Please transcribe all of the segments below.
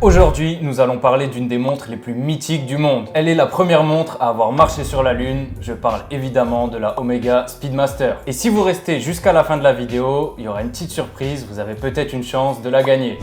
Aujourd'hui, nous allons parler d'une des montres les plus mythiques du monde. Elle est la première montre à avoir marché sur la Lune. Je parle évidemment de la Omega Speedmaster. Et si vous restez jusqu'à la fin de la vidéo, il y aura une petite surprise, vous avez peut-être une chance de la gagner.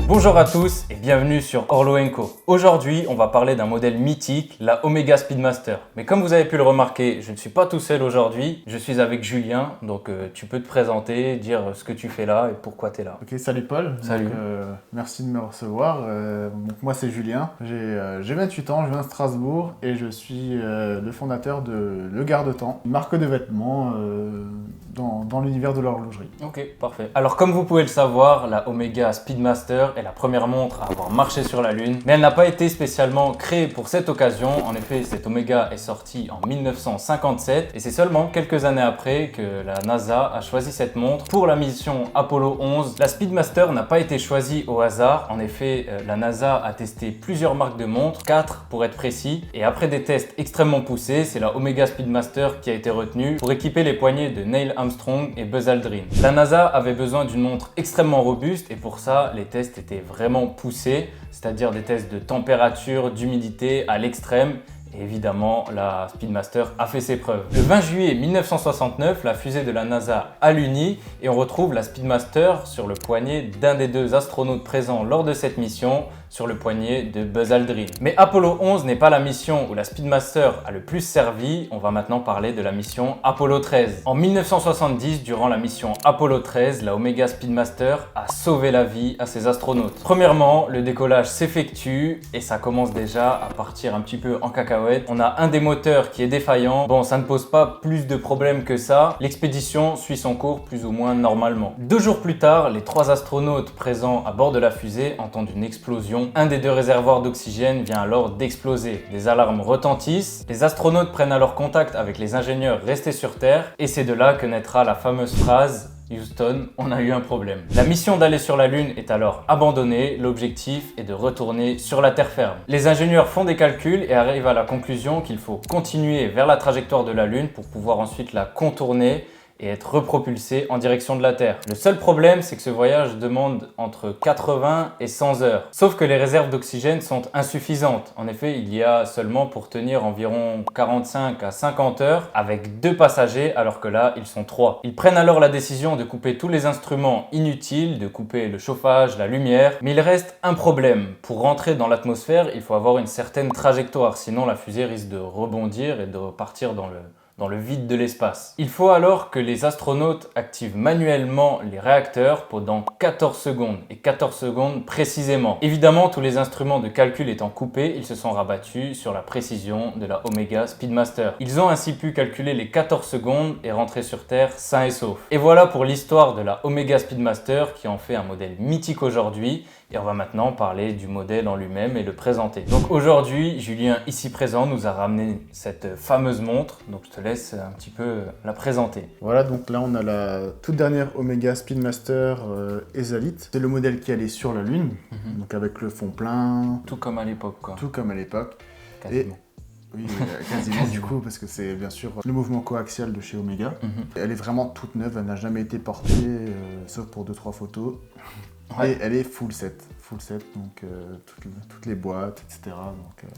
Bonjour à tous et bienvenue sur Orlo & Co. Aujourd'hui, on va parler d'un modèle mythique, la Omega Speedmaster. Mais comme vous avez pu le remarquer, je ne suis pas tout seul aujourd'hui, je suis avec Julien. Donc tu peux te présenter, dire ce que tu fais là et pourquoi tu es là. Ok, salut Paul. Salut. Donc, merci de me recevoir. Donc, moi c'est Julien, j'ai 28 ans, je viens de Strasbourg et je suis le fondateur de Le Garde-Temps, une marque de vêtements dans l'univers de l'horlogerie. Ok, parfait. Alors comme vous pouvez le savoir, la Omega Speedmaster est la première montre à avoir marché sur la Lune, mais elle n'a pas été spécialement créée pour cette occasion. En effet, cette Omega est sortie en 1957 et c'est seulement quelques années après que la NASA a choisi cette montre pour la mission Apollo 11. La Speedmaster n'a pas été choisie au hasard. En effet, la NASA a testé plusieurs marques de montres, 4 pour être précis, et après des tests extrêmement poussés, c'est la Omega Speedmaster qui a été retenue pour équiper les poignets de Neil Armstrong et Buzz Aldrin. La NASA avait besoin d'une montre extrêmement robuste et pour ça, les tests étaient vraiment poussés, c'est-à-dire des tests de température, d'humidité à l'extrême. Et évidemment, la Speedmaster a fait ses preuves. Le 20 juillet 1969, la fusée de la NASA a l'uni et on retrouve la Speedmaster sur le poignet d'un des deux astronautes présents lors de cette mission, sur le poignet de Buzz Aldrin. Mais Apollo 11 n'est pas la mission où la Speedmaster a le plus servi, on va maintenant parler de la mission Apollo 13. En 1970, durant la mission Apollo 13, la Omega Speedmaster a sauvé la vie à ses astronautes. Premièrement, le décollage s'effectue et ça commence déjà à partir un petit peu en cacahuète. On a un des moteurs qui est défaillant. Bon, ça ne pose pas plus de problèmes que ça. L'expédition suit son cours plus ou moins normalement. 2 jours plus tard, les 3 astronautes présents à bord de la fusée entendent une explosion. Un des 2 réservoirs d'oxygène vient alors d'exploser. Des alarmes retentissent. Les astronautes prennent alors contact avec les ingénieurs restés sur Terre et c'est de là que naîtra la fameuse phrase « Houston, on a eu un problème ». La mission d'aller sur la Lune est alors abandonnée. L'objectif est de retourner sur la terre ferme. Les ingénieurs font des calculs et arrivent à la conclusion qu'il faut continuer vers la trajectoire de la Lune pour pouvoir ensuite la contourner et être repropulsé en direction de la Terre. Le seul problème, c'est que ce voyage demande entre 80 et 100 heures. Sauf que les réserves d'oxygène sont insuffisantes. En effet, il y a seulement pour tenir environ 45 à 50 heures avec 2 passagers, alors que là, ils sont 3. Ils prennent alors la décision de couper tous les instruments inutiles, de couper le chauffage, la lumière. Mais il reste un problème. Pour rentrer dans l'atmosphère, il faut avoir une certaine trajectoire, sinon la fusée risque de rebondir et de repartir dans le vide de l'espace. Il faut alors que les astronautes activent manuellement les réacteurs pendant 14 secondes, et 14 secondes précisément. Évidemment, tous les instruments de calcul étant coupés, ils se sont rabattus sur la précision de la Omega Speedmaster. Ils ont ainsi pu calculer les 14 secondes et rentrer sur Terre sains et saufs. Et voilà pour l'histoire de la Omega Speedmaster qui en fait un modèle mythique aujourd'hui. Et on va maintenant parler du modèle en lui-même et le présenter. Donc aujourd'hui, Julien, ici présent, nous a ramené cette fameuse montre. Donc je te laisse un petit peu la présenter. Voilà, donc là on a la toute dernière Omega Speedmaster Exalite. C'est le modèle qui allait sur la Lune, donc avec le fond plein. Tout comme à l'époque, quoi. Tout comme à l'époque. Quasiment. Oui, quasiment du coup, parce que c'est bien sûr le mouvement coaxial de chez Omega. Elle est vraiment toute neuve, elle n'a jamais été portée, sauf pour 2-3 photos. Ouais. Et elle est full set, donc toutes les boîtes, etc. Donc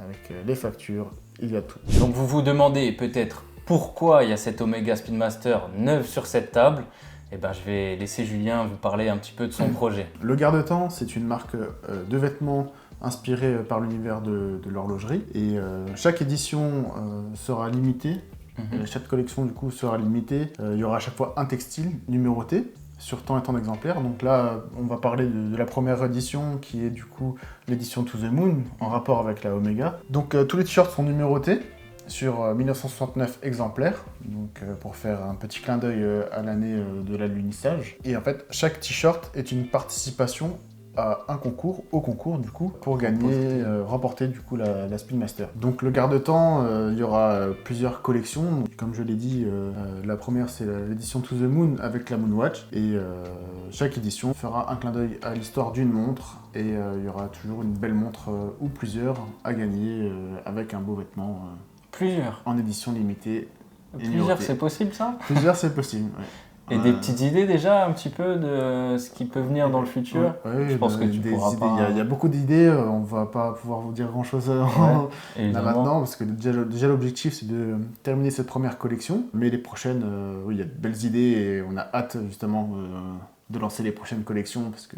avec les factures, il y a tout. Donc vous vous demandez peut-être pourquoi il y a cette Omega Speedmaster neuve sur cette table. Eh ben, je vais laisser Julien vous parler un petit peu de son projet. Le Garde-Temps, c'est une marque de vêtements inspirée par l'univers de l'horlogerie. Et chaque édition sera limitée. Chaque collection du coup sera limitée. Il y aura à chaque fois un textile numéroté sur tant et tant d'exemplaires. Donc là, on va parler de la première édition qui est du coup l'édition To The Moon en rapport avec la Omega. Donc tous les t-shirts sont numérotés sur 1969 exemplaires, donc pour faire un petit clin d'œil à l'année de l'alunissage. Et en fait, chaque t-shirt est une participation à au concours du coup, pour gagner, remporter du coup la Spin Master. Donc le garde-temps, il y aura plusieurs collections. Donc, comme je l'ai dit, la première c'est l'édition To the Moon avec la Moonwatch, et chaque édition fera un clin d'œil à l'histoire d'une montre, et il y aura toujours une belle montre ou plusieurs à gagner avec un beau vêtement Plusieurs. en édition limitée. Plusieurs, c'est possible ça? Plusieurs, c'est possible, ouais. Et des petites idées déjà un petit peu de ce qui peut venir dans le futur? Ouais, je pense que tu pourras idées, pas... il y a beaucoup d'idées, on va pas pouvoir vous dire grand chose là maintenant, parce que déjà l'objectif c'est de terminer cette première collection, mais les prochaines, oui, il y a de belles idées et on a hâte justement de lancer les prochaines collections parce que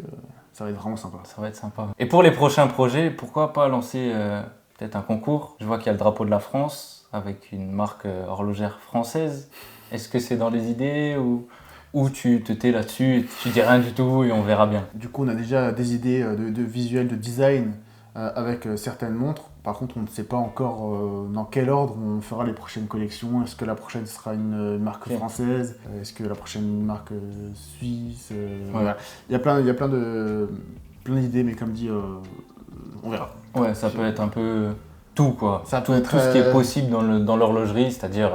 ça va être vraiment sympa. Ça va être sympa. Et pour les prochains projets, pourquoi pas lancer peut-être un concours? Je vois qu'il y a le drapeau de la France avec une marque horlogère française. Est-ce que c'est dans les idées ou tu te tais là-dessus et tu dis rien du tout et on verra bien? Du coup, on a déjà des idées de visuel, de design avec certaines montres. Par contre, on ne sait pas encore dans quel ordre on fera les prochaines collections. Est-ce que la prochaine sera une marque française? Est-ce que la prochaine une marque suisse? Voilà. Il y a plein d'idées, mais comme dit, on verra. Ouais, ça peut être un peu tout quoi. Ça tout, peut être, tout ce qui est possible dans l'horlogerie, c'est-à-dire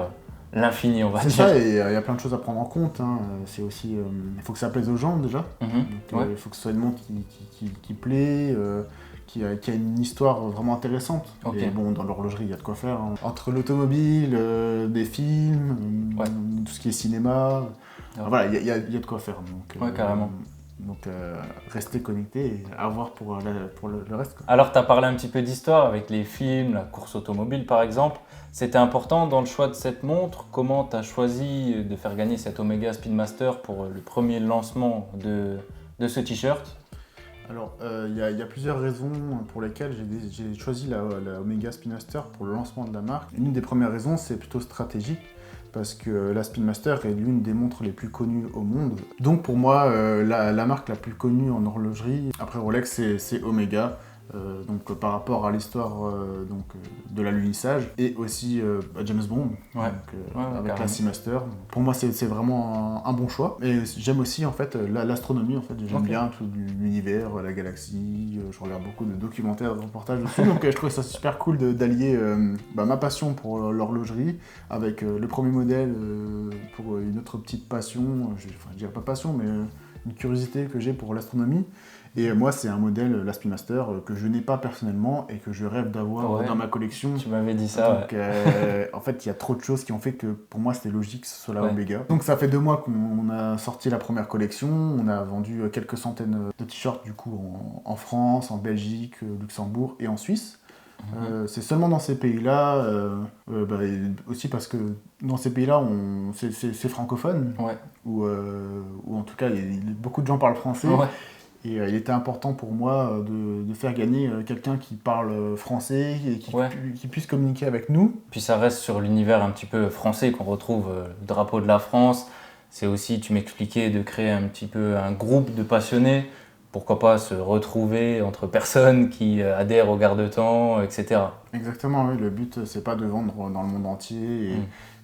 l'infini, on va dire. C'est ça, et il y a plein de choses à prendre en compte. Hein. C'est aussi, il faut que ça plaise aux gens déjà. Il faut que ce soit une montre qui plaît, qui a une histoire vraiment intéressante. Okay. Et bon, dans l'horlogerie, il y a de quoi faire. Hein. Entre l'automobile, des films, tout ce qui est cinéma, voilà, il y a de quoi faire. Donc, carrément. Donc restez connectés et à voir pour le reste. Quoi. Alors tu as parlé un petit peu d'histoire avec les films, la course automobile par exemple. C'était important dans le choix de cette montre. Comment tu as choisi de faire gagner cette Omega Speedmaster pour le premier lancement de ce t-shirt? Alors il y a plusieurs raisons pour lesquelles j'ai choisi la Omega Speedmaster pour le lancement de la marque. Une des premières raisons c'est plutôt stratégique. Parce que la Speedmaster est l'une des montres les plus connues au monde. Donc pour moi, la marque la plus connue en horlogerie, après Rolex, c'est Omega. Donc par rapport à l'histoire de l'alunissage et aussi à James Bond avec la Seamaster. Pour moi c'est vraiment un bon choix. Et j'aime aussi en fait l'astronomie, en fait. J'aime bien tout l'univers, la galaxie, je regarde beaucoup de documentaires, de reportages dessus, donc je trouve ça super cool d'allier ma passion pour l'horlogerie avec le premier modèle pour une autre petite passion, je dirais pas passion mais une curiosité que j'ai pour l'astronomie. Et moi, c'est un modèle, la Speedmaster, que je n'ai pas personnellement et que je rêve d'avoir dans ma collection. Tu m'avais dit ça. Donc, en fait, il y a trop de choses qui ont fait que pour moi, c'était logique que ce soit la Omega. Donc, ça fait 2 mois qu'on a sorti la première collection. On a vendu quelques centaines de t-shirts du coup en France, en Belgique, Luxembourg et en Suisse. C'est seulement dans ces pays-là, aussi parce que dans ces pays-là, c'est francophone, ou en tout cas, beaucoup de gens parlent français. Et il était important pour moi de faire gagner quelqu'un qui parle français et qui puisse communiquer avec nous. Puis ça reste sur l'univers un petit peu français qu'on retrouve, le drapeau de la France. C'est aussi, tu m'expliquais, de créer un petit peu un groupe de passionnés. Pourquoi pas se retrouver entre personnes qui adhèrent au garde-temps, etc. Exactement, oui. Le but, c'est pas de vendre dans le monde entier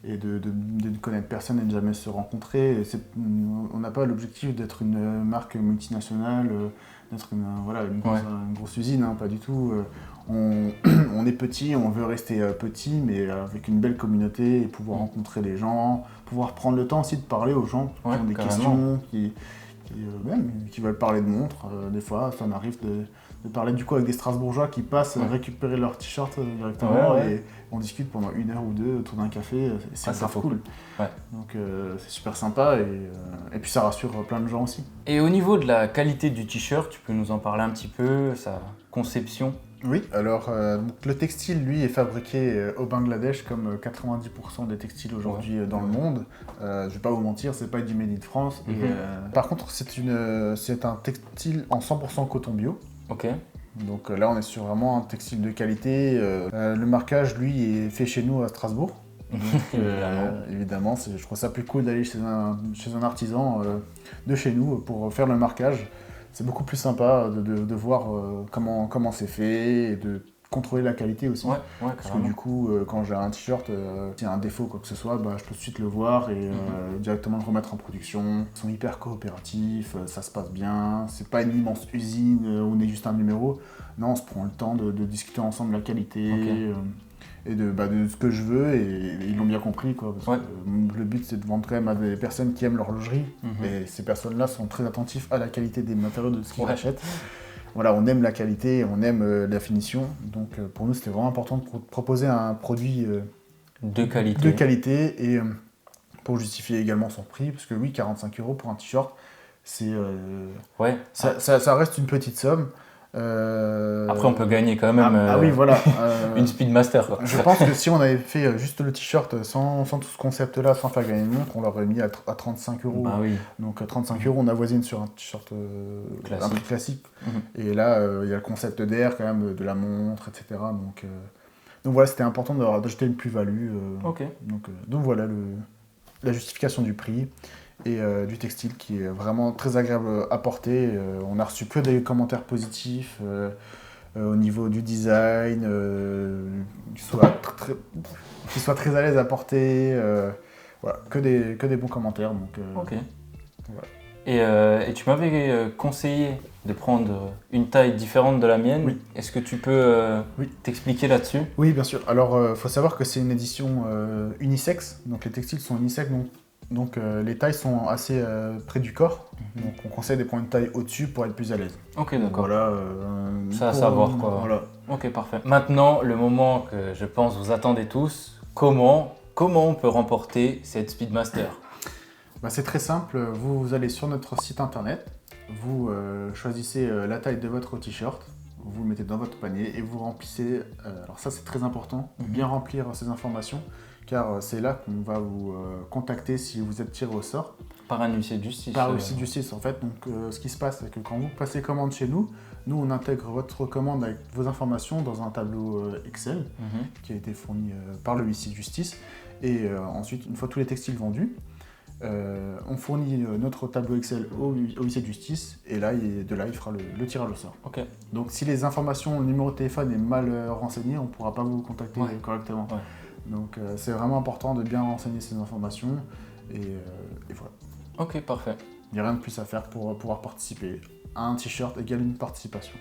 et de ne connaître personne et de jamais se rencontrer. On n'a pas l'objectif d'être une marque multinationale, d'être une grosse usine, hein, pas du tout. On est petit, on veut rester petit, mais avec une belle communauté et pouvoir rencontrer les gens, pouvoir prendre le temps aussi de parler aux gens qui ont des questions, qui veulent parler de montres. Des fois, ça m'arrive de parler du coup avec des Strasbourgeois qui passent récupérer leur t-shirt directement et on discute pendant 1 heure ou 2 autour d'un café. C'est grave cool. Donc c'est super sympa et puis ça rassure plein de gens aussi. Et au niveau de la qualité du t-shirt, tu peux nous en parler un petit peu, sa conception? Oui, alors le textile, lui, est fabriqué au Bangladesh comme 90% des textiles aujourd'hui dans le monde. Je vais pas vous mentir, c'est pas du made in France. Par contre, c'est un textile en 100% coton bio. Ok. Donc là, on est sur vraiment un textile de qualité. Le marquage, lui, est fait chez nous à Strasbourg. Donc, évidemment, je trouve ça plus cool d'aller chez un artisan de chez nous pour faire le marquage. C'est beaucoup plus sympa de voir comment c'est fait et de contrôler la qualité aussi. Ouais, Parce que du coup, quand j'ai un t-shirt, s'il y a un défaut, quoi que ce soit, bah, je peux tout de suite le voir et directement le remettre en production. Ils sont hyper coopératifs, ça se passe bien. C'est pas une immense usine où on est juste un numéro. Non, on se prend le temps de discuter ensemble de la qualité. Et de ce que je veux, et ils l'ont bien compris, quoi, parce que le but c'est de vendre quand même à des personnes qui aiment l'horlogerie, et ces personnes-là sont très attentifs à la qualité des matériaux de ce qu'ils achètent. Voilà, on aime la qualité, on aime la finition, donc pour nous c'était vraiment important de proposer un produit de qualité, et pour justifier également son prix, parce que oui, 45 € pour un t-shirt, c'est ça reste une petite somme. Après, on peut gagner quand même oui, voilà. une Speedmaster, quoi. Je pense que si on avait fait juste le t-shirt sans tout ce concept-là, sans faire gagner une montre, on l'aurait mis à 35 €. Bah oui. Donc 35 €, on avoisine sur un t-shirt un prix classique. Et là, il y a le concept d'air quand même, de la montre, etc. Donc voilà, c'était important d'ajouter une plus-value. Donc voilà la justification du prix. Et du textile qui est vraiment très agréable à porter. On a reçu que des commentaires positifs au niveau du design, qui soit très à l'aise à porter. Voilà, que des bons commentaires. Donc, voilà. Et tu m'avais conseillé de prendre une taille différente de la mienne. Oui. Est-ce que tu peux t'expliquer là-dessus? Oui, bien sûr. Alors, il faut savoir que c'est une édition unisexe. Donc les textiles sont unisexes. Donc les tailles sont assez près du corps, donc on conseille de prendre une taille au-dessus pour être plus à l'aise. Ok, d'accord. Voilà. Ça à savoir, quoi. Voilà. Ok, parfait. Maintenant, le moment que je pense vous attendez tous, comment on peut remporter cette Speedmaster? C'est très simple, vous allez sur notre site internet, vous choisissez la taille de votre t-shirt, vous le mettez dans votre panier et vous remplissez, alors ça c'est très important, bien remplir ces informations, car c'est là qu'on va vous contacter si vous êtes tiré au sort. Par un huissier de justice. Par huissier de justice en fait. Donc ce qui se passe, c'est que quand vous passez commande chez nous, on intègre votre commande avec vos informations dans un tableau Excel qui a été fourni par le huissier de justice. Et ensuite, une fois tous les textiles vendus, on fournit notre tableau Excel au huissier de justice et là, de là, il fera le tirage au sort. Ok. Donc si les informations, le numéro de téléphone est mal renseigné, on ne pourra pas vous contacter correctement. Ouais. Donc c'est vraiment important de bien renseigner ces informations et voilà. Ok, parfait. Il n'y a rien de plus à faire pour pouvoir participer. Un t-shirt égale une participation.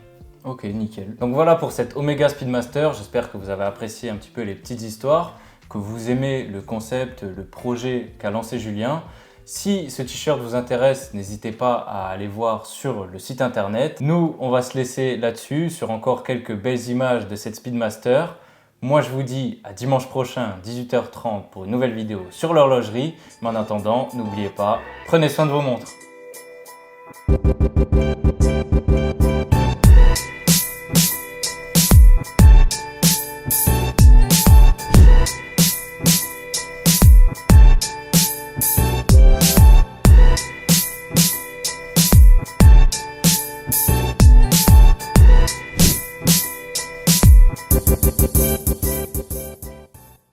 Ok, nickel. Donc voilà pour cette Omega Speedmaster. J'espère que vous avez apprécié un petit peu les petites histoires, que vous aimez le concept, le projet qu'a lancé Julien. Si ce t-shirt vous intéresse, n'hésitez pas à aller voir sur le site internet. Nous, on va se laisser là-dessus, sur encore quelques belles images de cette Speedmaster. Moi, je vous dis à dimanche prochain, 18h30, pour une nouvelle vidéo sur l'horlogerie. Mais en attendant, n'oubliez pas, prenez soin de vos montres.